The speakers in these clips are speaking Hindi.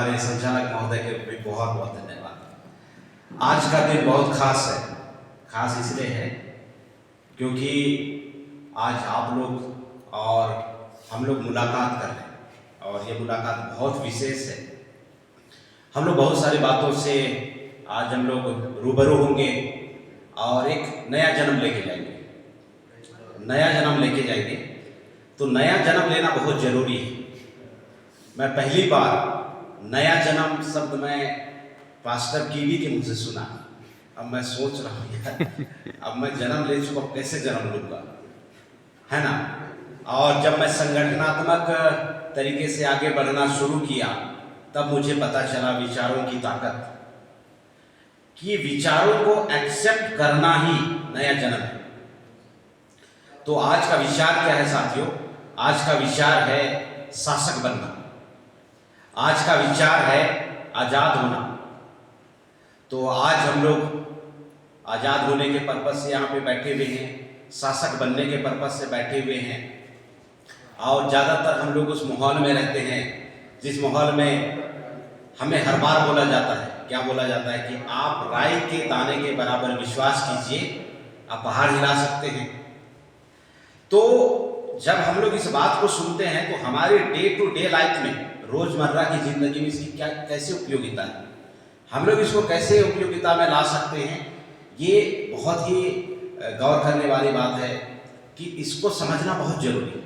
हमारे संचालक महोदय के भी बहुत बहुत धन्यवाद। आज का दिन बहुत खास है। खास इसलिए है क्योंकि आज आप लोग और हम लोग मुलाकात कर रहे हैं और ये मुलाकात बहुत विशेष है। हम लोग बहुत सारी बातों से आज हम लोग रूबरू होंगे और एक नया जन्म लेके जाएंगे। नया जन्म लेके जाएंगे तो नया जन्म लेना बहुत जरूरी है। मैं पहली बार नया जन्म शब्द मैं पास्टर कीवी के मुंह से सुना। अब मैं सोच रहा हूँ यार अब मैं जन्म ले चुका, कैसे जन्म लूँगा, है ना। और जब मैं संगठनात्मक तरीके से आगे बढ़ना शुरू किया तब मुझे पता चला विचारों की ताकत, कि विचारों को एक्सेप्ट करना ही नया जन्म है। तो आज का विचार क्या है साथियों? आज का विचार है शासक बनना। आज का विचार है आजाद होना। तो आज हम लोग आजाद होने के पर्पज से यहाँ पे बैठे हुए हैं, शासक बनने के पर्पज से बैठे हुए हैं। और ज़्यादातर हम लोग उस माहौल में रहते हैं जिस माहौल में हमें हर बार बोला जाता है, क्या बोला जाता है कि आप राई के दाने के बराबर विश्वास कीजिए, आप पहाड़ हिला सकते हैं। तो जब हम लोग इस बात को सुनते हैं तो हमारे डे टू डे लाइफ में, रोजमर्रा की जिंदगी में इसकी क्या कैसे उपयोगिता है, हम लोग इसको कैसे उपयोगिता में ला सकते हैं, ये बहुत ही गौर करने वाली बात है कि इसको समझना बहुत जरूरी है।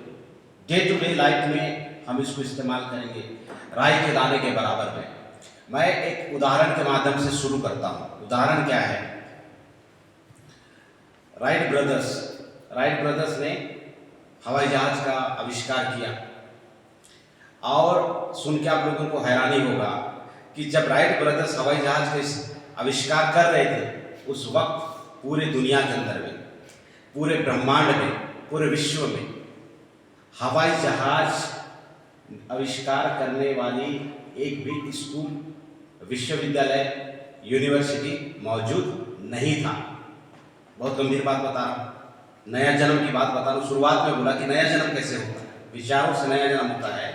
डे टू डे लाइफ में हम इसको इस्तेमाल करेंगे राई के दाने के बराबर में। मैं एक उदाहरण के माध्यम से शुरू करता हूँ। उदाहरण क्या है? राइट ब्रदर्स ने हवाई जहाज का आविष्कार किया और सुन के आप लोगों को हैरानी होगा कि जब राइट ब्रदर्स हवाई जहाज का आविष्कार कर रहे थे उस वक्त पूरे दुनिया के अंदर में, पूरे ब्रह्मांड में, पूरे विश्व में हवाई जहाज आविष्कार करने वाली एक भी स्कूल, विश्वविद्यालय, यूनिवर्सिटी मौजूद नहीं था। बहुत गंभीर बात बता रहा हूँ, नया जन्म की बात बता रहा हूँ। शुरुआत में बोला कि नया जन्म कैसे होता है, विचारों से नया जन्म होता है।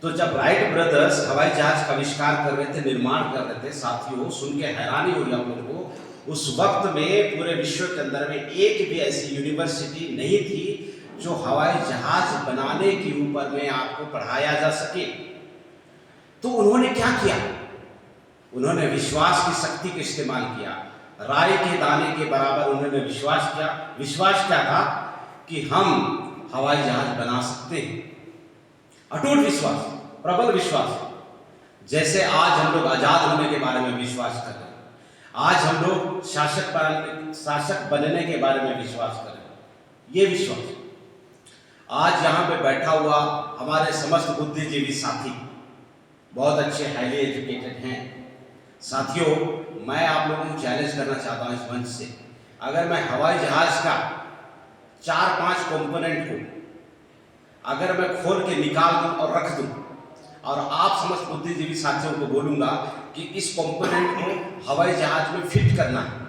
तो जब राइट ब्रदर्स हवाई जहाज का आविष्कार कर रहे थे, निर्माण कर रहे थे, साथियों सुन के हैरानी हो रही आप लोगों को, उस वक्त में पूरे विश्व के अंदर में एक भी ऐसी यूनिवर्सिटी नहीं थी जो हवाई जहाज बनाने के ऊपर में आपको पढ़ाया जा सके। तो उन्होंने क्या किया? उन्होंने विश्वास की शक्ति का इस्तेमाल किया। राई के दाने के बराबर उन्होंने विश्वास किया। विश्वास क्या था? कि हम हवाई जहाज बना सकते हैं। अटूट विश्वास, प्रबल विश्वास। जैसे आज हम लोग आजाद होने के बारे में विश्वास कर रहे हैं, आज हम लोग शासक बनने के बारे में विश्वास कर रहे हैं, ये विश्वास। आज यहाँ पे बैठा हुआ हमारे समस्त बुद्धिजीवी साथी बहुत अच्छे, हाईली एजुकेटेड हैं। साथियों, मैं आप लोगों को चैलेंज करना चाहता हूँ इस मंच से, अगर मैं हवाई जहाज का 4-5 कंपोनेंट को अगर मैं खोल के निकाल दूं और रख दूं और आप समस्त बुद्धिजीवी साथियों को बोलूंगा कि इस कंपोनेंट को हवाई जहाज में फिट करना है,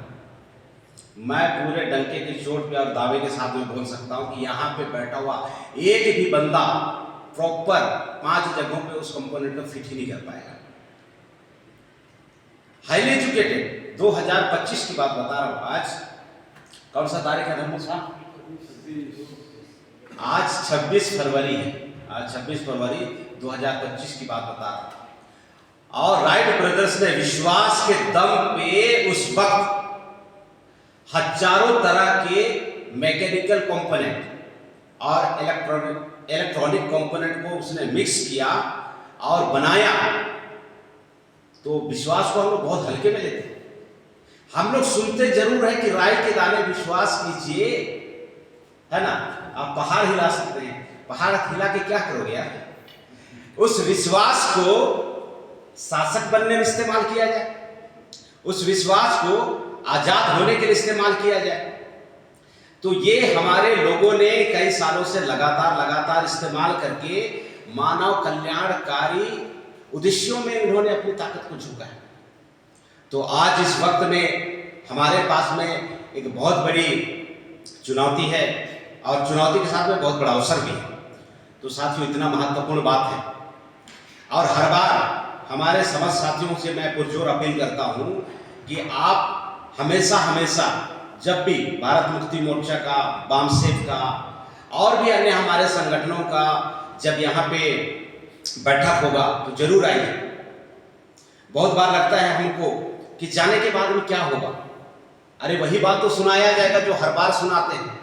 मैं पूरे डंके की चोट पे और दावे के साथ में बोल सकता हूं कि यहाँ पे बैठा हुआ एक भी बंदा प्रॉपर 5 जगहों पे उस कंपोनेंट को फिट ही नहीं कर पाएगा। हाईली एजुकेटेड, 2025 की बात बता रहा हूं। आज कौन सा तारीख है धर्मो साहब? आज 26 फरवरी है। आज 26 फरवरी 2025 की बात बता रहा हूं। और राइट ब्रदर्स ने विश्वास के दम पे उस वक्त हजारों तरह के मैकेनिकल कंपोनेंट और इलेक्ट्रॉनिक कंपोनेंट को उसने मिक्स किया और बनाया। तो विश्वास को हम लोग बहुत हल्के में लेते हैं। हम लोग सुनते जरूर है कि राई के दाने विश्वास कीजिए, है ना, आप पहाड़ हिला सकते हैं। पहाड़ हिला के क्या करोगे यार? उस विश्वास को शासक बनने में इस्तेमाल किया जाए, उस विश्वास को आजाद होने के लिए इस्तेमाल किया जाए। तो ये हमारे लोगों ने कई सालों से लगातार इस्तेमाल करके मानव कल्याणकारी उद्देश्यों में उन्होंने अपनी ताकत को झोंका है। तो आज इस वक्त में हमारे पास में एक बहुत बड़ी चुनौती है और चुनौती के साथ में बहुत बड़ा अवसर भी है। तो साथियों, इतना महत्वपूर्ण बात है और हर बार हमारे समस्त साथियों से मैं पुरजोर अपील करता हूँ कि आप हमेशा हमेशा जब भी भारत मुक्ति मोर्चा का, बामसेफ का और भी अन्य हमारे संगठनों का जब यहाँ पे बैठक होगा तो जरूर आइए। बहुत बार लगता है हमको कि जाने के बाद में क्या होगा, अरे वही बात तो सुनाया जाएगा जो हर बार सुनाते हैं।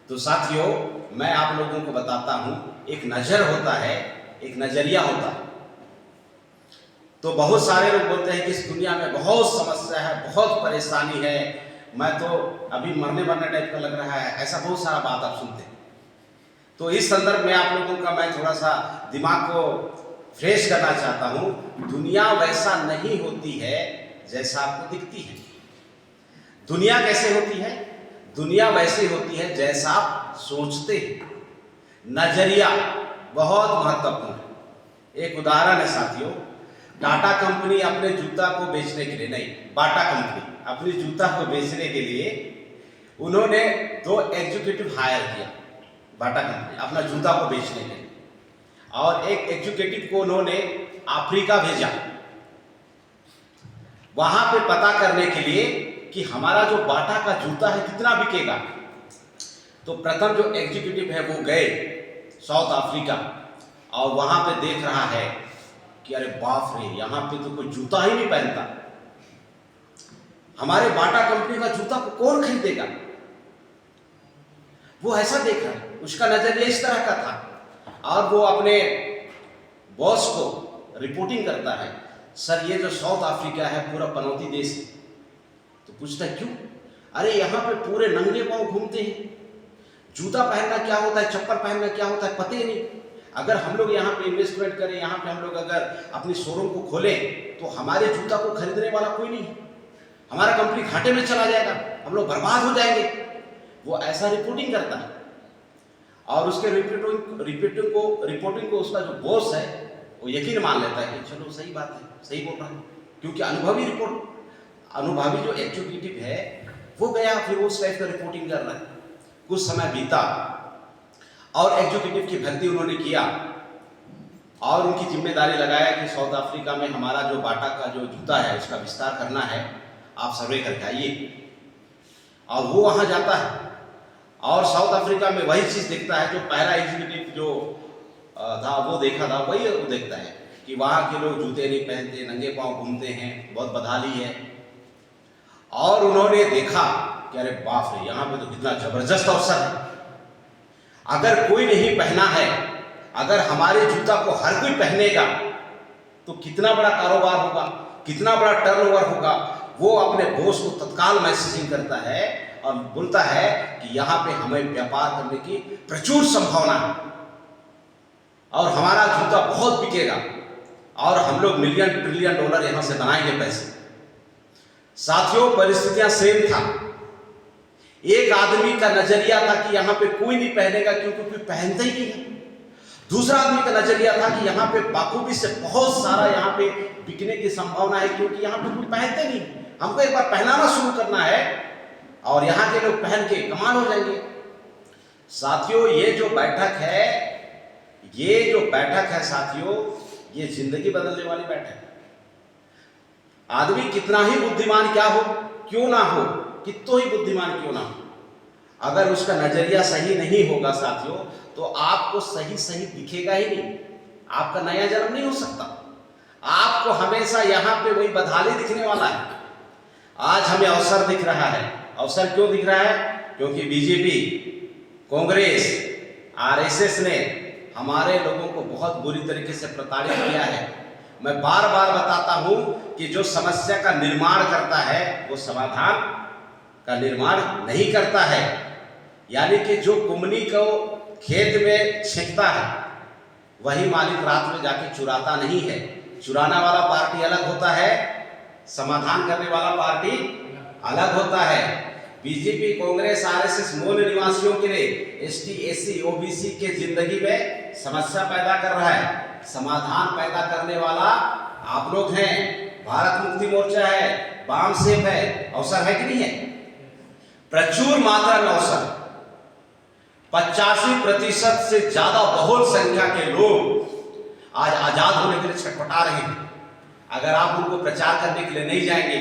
तो साथियों, मैं आप लोगों को बताता हूँ, एक नज़र होता है, एक नज़रिया होता है। तो बहुत सारे लोग बोलते हैं कि इस दुनिया में बहुत समस्या है, बहुत परेशानी है, मैं तो अभी मरने टाइप का लग रहा है, ऐसा बहुत सारा बात आप सुनते हैं। तो इस संदर्भ में आप लोगों का मैं थोड़ा सा दिमाग को फ्रेश करना चाहता हूँ। दुनिया वैसा नहीं होती है जैसा आपको दिखती है। दुनिया कैसे होती है? दुनिया वैसी होती है जैसा आप सोचते हैं। नजरिया बहुत महत्वपूर्ण है। एक उदाहरण है साथियों, टाटा कंपनी अपने जूता को बेचने के लिए, नहीं, बाटा कंपनी अपनी जूता को बेचने के लिए उन्होंने 2 एग्जीक्यूटिव हायर किया। बाटा कंपनी अपना जूता को बेचने के लिए, और एक एग्जीक्यूटिव को उन्होंने अफ्रीका भेजा वहां पे पता करने के लिए कि हमारा जो बाटा का जूता है कितना बिकेगा। तो प्रथम जो एग्जीक्यूटिव है वो गए साउथ अफ्रीका और वहां पे देख रहा है कि अरे बाप रे, यहाँ पे तो कोई जूता ही नहीं पहनता, हमारे बाटा कंपनी का जूता को कौन खरीदेगा। वो ऐसा देख रहा है, उसका नजरिया इस तरह का था। और वो अपने बॉस को रिपोर्टिंग करता है, सर ये जो साउथ अफ्रीका है पूरा पनौती देश है। तो पूछता है क्यों? अरे यहाँ पे पूरे नंगे पांव घूमते हैं, जूता पहनना क्या होता है, चप्पल पहनना क्या होता है पता ही नहीं। अगर हम लोग यहाँ पे इन्वेस्टमेंट करें, यहाँ पे हम लोग अगर अपनी शोरूम को खोलें तो हमारे जूता को खरीदने वाला कोई नहीं, हमारा कंपनी घाटे में चला जाएगा, हम लोग बर्बाद हो जाएंगे। वो ऐसा रिपोर्टिंग करता है और उसके रिपोर्टिंग को उसका जो बॉस है वो यकीन मान लेता है कि चलो सही बात है, सही बोल रहा है, क्योंकि अनुभवी जो एग्जीक्यूटिव है वो गया, फिर उस टाइप का रिपोर्टिंग कर रहा है। कुछ समय बीता और एग्जीक्यूटिव की भर्ती उन्होंने किया और उनकी जिम्मेदारी लगाया कि साउथ अफ्रीका में हमारा जो बाटा का जो जूता है उसका विस्तार करना है, आप सर्वे करके आइए। और वो वहाँ जाता है और साउथ अफ्रीका में वही चीज़ देखता है जो पहला एग्जीक्यूटिव जो था वो देखा था, वही वो देखता है कि वहाँ के लोग जूते नहीं पहनते, नंगे पांव घूमते हैं, बहुत बदहाली है। और उन्होंने देखा कि अरे बाप रे, यहाँ पे तो कितना जबरदस्त अवसर है, अगर कोई नहीं पहना है, अगर हमारे जूता को हर कोई पहनेगा तो कितना बड़ा कारोबार होगा, कितना बड़ा टर्नओवर होगा। वो अपने बॉस को तत्काल मैसेजिंग करता है और बोलता है कि यहाँ पे हमें व्यापार करने की प्रचुर संभावना है और हमारा जूता बहुत बिकेगा और हम लोग $1 ट्रिलियन यहाँ से बनाएंगे पैसे। साथियों, परिस्थितियां सेम था। एक आदमी का नजरिया था कि यहाँ पे कोई नहीं पहनेगा क्योंकि कोई पहनता ही नहीं है। दूसरा आदमी का नजरिया था कि यहाँ पे बाखूबी से बहुत सारा यहाँ पे बिकने की संभावना है क्योंकि यहाँ पे कोई पहनते नहीं, हमको एक बार पहनाना शुरू करना है और यहाँ के लोग पहन के कमाल हो जाएंगे। साथियों, ये जो बैठक है साथियों, ये जिंदगी बदलने वाली बैठक है। आदमी कितना ही बुद्धिमान क्यों ना हो, कितना ही बुद्धिमान क्यों ना हो, अगर उसका नजरिया सही नहीं होगा साथियों तो आपको सही दिखेगा ही नहीं, आपका नया जन्म नहीं हो सकता। आपको हमेशा यहाँ पे वही बदहाली दिखने वाला है। आज हमें अवसर दिख रहा है। अवसर क्यों दिख रहा है? क्योंकि बीजेपी, कांग्रेस, आरएसएस ने हमारे लोगों को बहुत बुरी तरीके से प्रताड़ित किया है। मैं बार बार बताता हूं कि जो समस्या का निर्माण करता है वो समाधान का निर्माण नहीं करता है। यानी कि जो कुमनी को खेत में छेकता है वही मालिक रात में जाके चुराता नहीं है। चुराना वाला पार्टी अलग होता है, समाधान करने वाला पार्टी अलग होता है। बीजेपी, कांग्रेस, आरएसएस मूल निवासियों के लिए, एसटी, एससी, ओबीसी के जिंदगी में समस्या पैदा कर रहा है। समाधान पैदा करने वाला आप लोग हैं, भारत मुक्ति मोर्चा है, बामसेफ है। अवसर है कि नहीं है? प्रचुर मात्रा में अवसर। 85% से ज्यादा बहुल संख्या के लोग आज आजाद होने के लिए छटपटा रहे हैं। अगर आप उनको प्रचार करने के लिए नहीं जाएंगे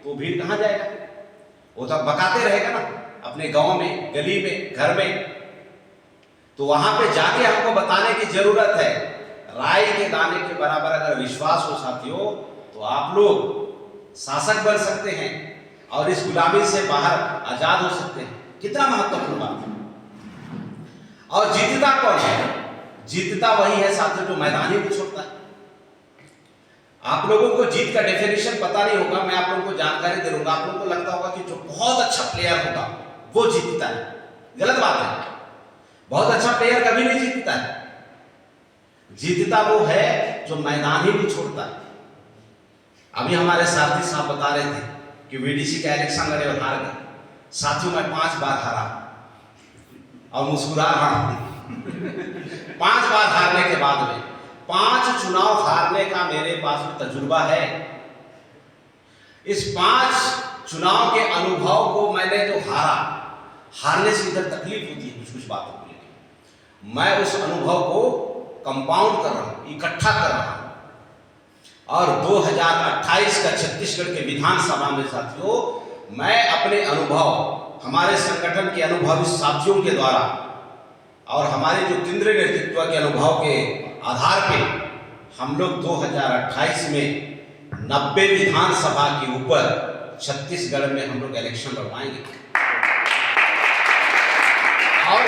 तो भीड़ कहाँ जाएगा? वो तो बकाते रहेगा ना अपने गांव में, गली में, घर में। तो वहां पे जाके हमको बताने की जरूरत है। राई के दाने के बराबर अगर विश्वास हो साथियों, तो आप लोग शासक बन सकते हैं और इस गुलामी से बाहर आजाद हो सकते हैं। कितना महत्वपूर्ण बात है। और जीतता कौन है? जीतता वही है साथियों जो मैदान ही नहीं छोड़ता है। आप लोगों को जीत का डेफिनेशन पता नहीं होगा, मैं आप लोगों को जानकारी दे दूंगा। आप लोगों को लगता होगा कि जो बहुत अच्छा प्लेयर होगा वो जीतता है। गलत बात है। बहुत अच्छा प्लेयर कभी नहीं जीतता है। जीतता वो है जो मैदान ही नहीं छोड़ता है। अभी हमारे साथी साहब बता रहे थे कि वीडीसी का इलेक्शन लड़े और हार गए। साथियों मैं 5 बार हारा और मुस्कुरा रहा हूं। 5 बार हारने के बाद में 5 चुनाव हारने का मेरे पास में तजुर्बा है। इस 5 चुनाव के अनुभव को मैंने जो हारने से इधर तकलीफ होती है कुछ बातों के लिए, मैं उस अनुभव को कंपाउंड कर रहा हूं, इकट्ठा कर रहा हूं। और 2028 का छत्तीसगढ़ के विधानसभा में साथियों मैं अपने अनुभव, हमारे संगठन के अनुभवी साथियों के द्वारा और हमारे जो केंद्रीय नेतृत्व के अनुभव के आधार पे हम लोग 2028 में 90 विधानसभा के ऊपर छत्तीसगढ़ में हम लोग इलेक्शन लड़वाएंगे। और